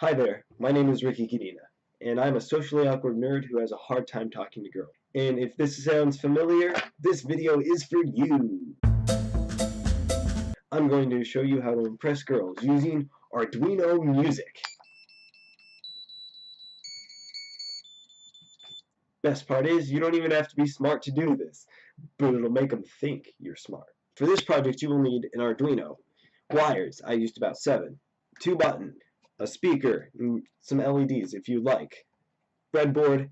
Hi there, my name is Ricky Kadena, and I'm a socially awkward nerd who has a hard time talking to girls. And if this sounds familiar, this video is for you! I'm going to show you how to impress girls using Arduino Music. Best part is, you don't even have to be smart to do this, but it'll make them think you're smart. For this project, you will need an Arduino, wires, I used about 7, 2 buttons, a speaker, and some LEDs if you like, breadboard,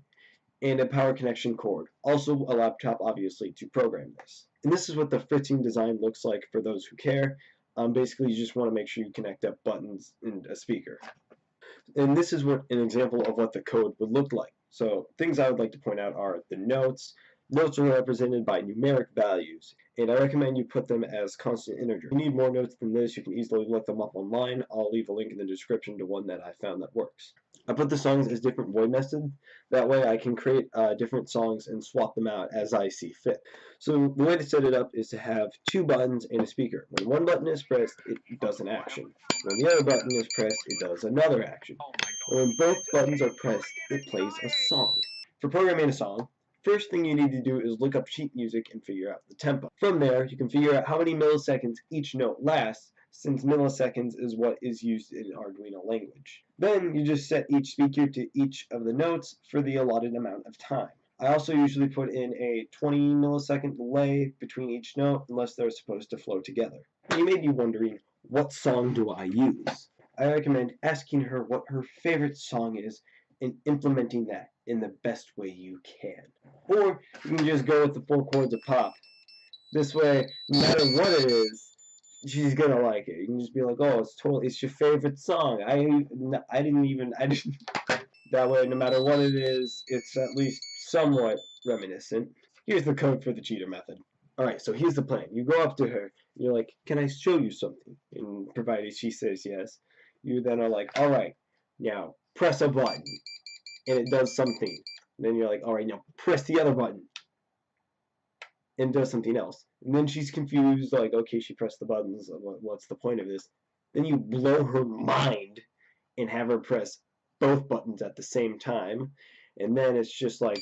and a power connection cord. Also a laptop, obviously, to program this. And this is what the fritzing design looks like for those who care. Basically, you just want to make sure you connect up buttons and a speaker. And this is what an example of what the code would look like. So things I would like to point out are the notes. Notes are represented by numeric values, and I recommend you put them as constant integer. If you need more notes than this, you can easily look them up online. I'll leave a link in the description to one that I found that works. I put the songs as different void nested. That way I can create different songs and swap them out as I see fit. So the way to set it up is to have 2 buttons and a speaker. When one button is pressed, it does an action. When the other button is pressed, it does another action. And when both buttons are pressed, it plays a song. For programming a song, first thing you need to do is look up sheet music and figure out the tempo. From there, you can figure out how many milliseconds each note lasts, since milliseconds is what is used in Arduino language. Then you just set each speaker to each of the notes for the allotted amount of time. I also usually put in a 20 millisecond delay between each note unless they're supposed to flow together. You may be wondering, what song do I use? I recommend asking her what her favorite song is and implementing that in the best way you can. Or you can just go with the 4 chords of pop. This way, no matter what it is, she's gonna like it. You can just be like, oh, it's your favorite song. I didn't. That way, no matter what it is, it's at least somewhat reminiscent. Here's the code for the cheater method. Alright, so here's the plan. You go up to her, you're like, can I show you something? And provided she says yes, you then are like, alright, now press a button. And it does something. And then you're like, alright, now press the other button. And does something else. And then she's confused, like, okay, she pressed the buttons, what's the point of this? Then you blow her mind and have her press both buttons at the same time, and then it's just like...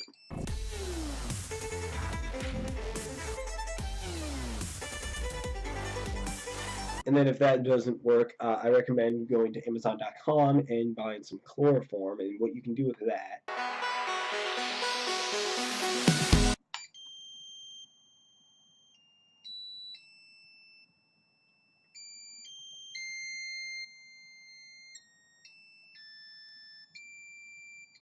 And then if that doesn't work, I recommend going to Amazon.com and buying some chloroform, and what you can do with that